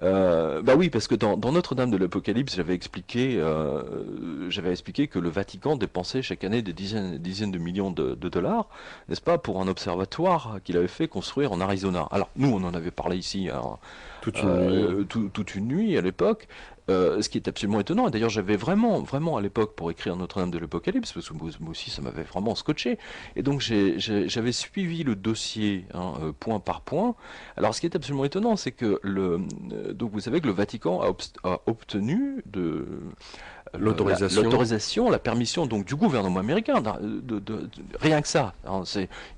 Bah oui, parce que dans Notre-Dame de l'Apocalypse, j'avais expliqué que le Vatican dépensait chaque année des dizaines de millions de dollars, n'est-ce pas, pour un observatoire qu'il avait fait construire en Arizona. Alors nous, on en avait parlé ici, hein, Toute une nuit. toute une nuit à l'époque. Ce qui est absolument étonnant, et d'ailleurs j'avais vraiment à l'époque pour écrire Notre-Dame de l'Apocalypse, parce que moi aussi ça m'avait vraiment scotché, et donc j'avais suivi le dossier, hein, point par point. Alors ce qui est absolument étonnant, c'est que donc vous savez que le Vatican a obtenu L'autorisation. l'autorisation, la permission donc du gouvernement américain, rien que ça. Hein,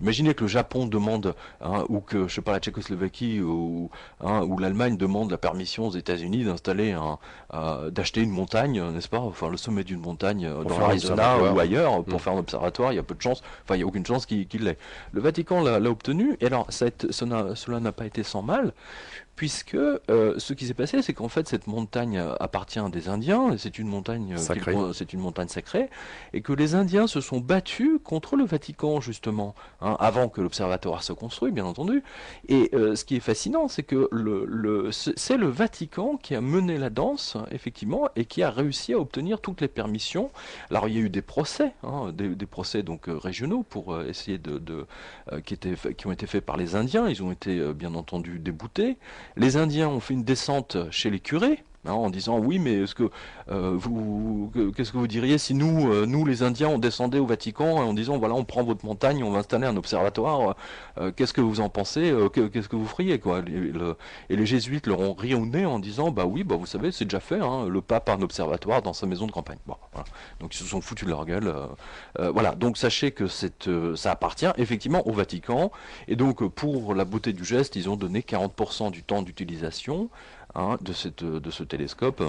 imaginez que le Japon demande, hein, ou que je sais pas la Tchécoslovaquie ou l'Allemagne demande la permission aux États-Unis d'installer d'acheter une montagne, n'est-ce pas, enfin le sommet d'une montagne Pour dans faire un l'Arizona ou observatoire. ailleurs Mm. pour faire un observatoire. Il y a peu de chances, enfin il y a aucune chance qu'il l'ait. Le Vatican l'a obtenu, et alors cela n'a pas été sans mal, puisque ce qui s'est passé, c'est qu'en fait cette montagne appartient à des Indiens, et Sacré. c'est une montagne sacrée, et que les Indiens se sont battus contre le Vatican justement, hein, avant que l'observatoire se construise, bien entendu. Et ce qui est fascinant, c'est que c'est le Vatican qui a mené la danse, effectivement, et qui a réussi à obtenir toutes les permissions. Alors il y a eu des procès, hein, des procès donc régionaux pour essayer qui ont été faits par les Indiens. Ils ont été bien entendu déboutés. Les Indiens ont fait une descente chez les curés, hein, en disant oui, mais qu'est-ce que vous diriez si nous les Indiens, on descendait au Vatican en disant voilà, on prend votre montagne, on va installer un observatoire, qu'est-ce que vous en pensez, qu'est-ce que vous feriez quoi. Et les jésuites leur ont ri au nez en disant bah oui, bah vous savez, c'est déjà fait, hein, le pape a un observatoire dans sa maison de campagne. Bon, voilà. Donc ils se sont foutus de leur gueule. Voilà, donc sachez que ça appartient effectivement au Vatican, et donc pour la beauté du geste, ils ont donné 40% du temps d'utilisation, hein, de ce télescope,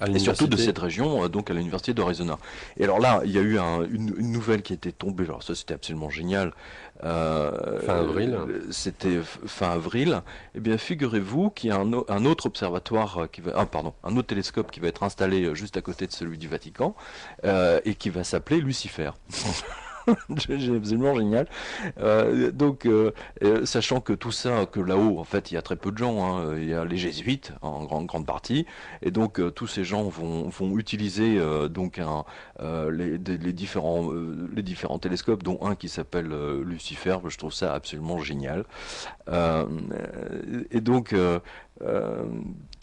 À et surtout de l'université. cette région, donc à l'université d'Arizona. Et alors là, il y a eu une nouvelle qui était tombée, alors ça c'était absolument génial, Fin avril. c'était fin avril. Eh bien figurez-vous qu'il y a un autre observatoire, un autre télescope qui va être installé juste à côté de celui du Vatican, et qui va s'appeler Lucifer. C'est absolument génial. Sachant que tout ça, que là-haut, en fait, il y a très peu de gens, hein. Il y a les jésuites en grande partie, et donc tous ces gens vont utiliser les différents télescopes, dont un qui s'appelle Lucifer. Je trouve ça absolument génial. Euh, et donc, euh,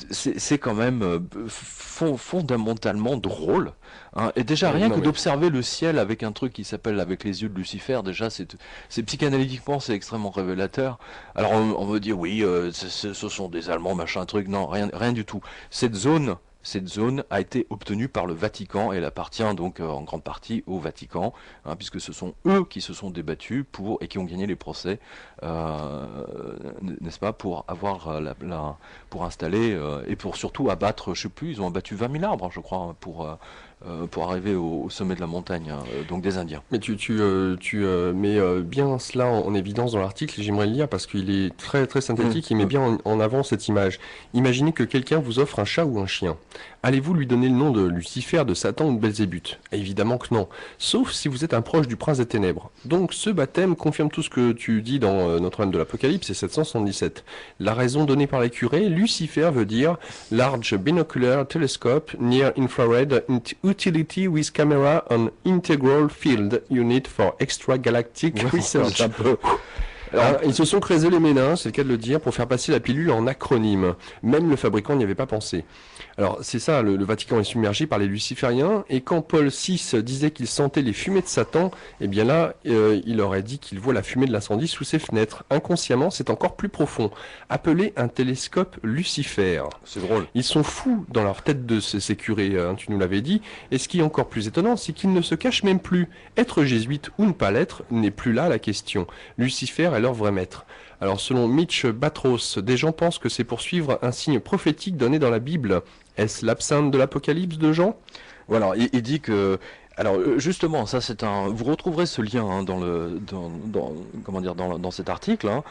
c'est quand même fondamentalement drôle, hein. Et déjà, rien Non que mais d'observer le ciel avec un truc qui s'appelle avec les yeux de Lucifer, déjà, c'est psychanalytiquement, c'est extrêmement révélateur. Alors, on me dit, oui, ce sont des Allemands, machin, truc. Non, rien du tout. Cette zone a été obtenue par le Vatican, et elle appartient donc en grande partie au Vatican, hein, puisque ce sont eux qui se sont débattus et qui ont gagné les procès, euh, n'est-ce pas, pour avoir pour installer, et pour surtout abattre, je sais plus, ils ont abattu 20 000 arbres, je crois, pour arriver au sommet de la montagne, hein, donc des Indiens. Mais tu mets bien cela en évidence dans l'article, et j'aimerais le lire parce qu'il est très très Hum, synthétique, il met hum. bien en avant cette image. Imaginez que quelqu'un vous offre un chat ou un chien. Allez-vous lui donner le nom de Lucifer, de Satan ou de Belzébuth? Évidemment que non, sauf si vous êtes un proche du prince des ténèbres. Donc ce baptême confirme tout ce que tu dis dans Notre-Dame de l'Apocalypse et 777. La raison donnée par les curés, Lucifer veut dire Large Binocular Telescope Near Infrared Utility with Camera on Integral Field Unit for Extragalactic Ouais, Research. c'est un peu. Alors, Alors, ils se sont creusés les méninges, c'est le cas de le dire, pour faire passer la pilule en acronyme. Même le fabricant n'y avait pas pensé. Alors, c'est ça, le Vatican est submergé par les lucifériens, et quand Paul VI disait qu'il sentait les fumées de Satan, eh bien là, il aurait dit qu'il voit la fumée de l'incendie sous ses fenêtres. Inconsciemment, c'est encore plus profond. Appelé un télescope Lucifer. c'est drôle. Ils sont fous dans leur tête de ces curés, hein, tu nous l'avais dit. Et ce qui est encore plus étonnant, c'est qu'ils ne se cachent même plus. Être jésuite ou ne pas l'être n'est plus là la question. Lucifer est leur vrai maître. Alors selon Mitch Batros, des gens pensent que c'est pour suivre un signe prophétique donné dans la Bible. Est-ce l'absinthe de l'Apocalypse de Jean? Voilà, il dit que Alors justement, ça c'est un. Vous retrouverez ce lien hein, comment dire, dans cet article. Hein.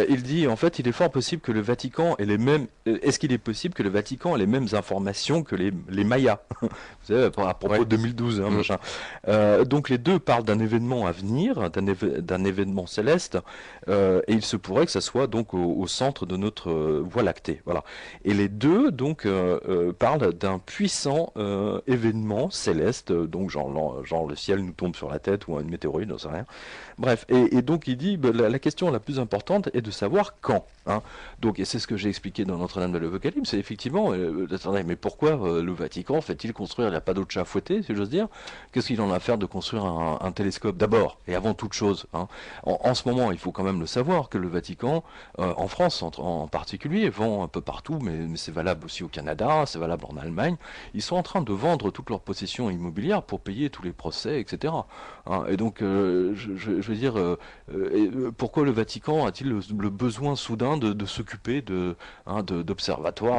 Il dit en fait, il est fort possible que le Vatican ait les mêmes. Est-ce qu'il est possible que le Vatican ait les mêmes informations que les Mayas? Vous savez, à propos Ouais. de 2012, hein, Mm. machin. Donc les deux parlent d'un événement à venir, d'un événement céleste, et il se pourrait que ça soit donc au centre de notre Voie lactée. Voilà. Et les deux donc parlent d'un puissant événement céleste, donc genre le ciel nous tombe sur la tête ou une météorite, j'en sais rien. Bref, et donc il dit la question la plus importante est de savoir quand. Hein. Donc, et c'est ce que j'ai expliqué dans Notre-Dame de l'Apocalypse, c'est effectivement, attendez, mais pourquoi le Vatican fait-il construire, il n'y a pas d'autre chat à fouetter, si j'ose dire, qu'est-ce qu'il en a à faire de construire un télescope d'abord et avant toute chose hein. En ce moment, il faut quand même le savoir que le Vatican, en France en particulier, vend un peu partout, mais c'est valable aussi au Canada, c'est valable en Allemagne, ils sont en train de vendre toutes leurs possessions immobilières pour payer tous les procès, etc. Hein. Et donc, je veux dire, pourquoi le Vatican a-t-il le besoin soudain de s'occuper d'observatoires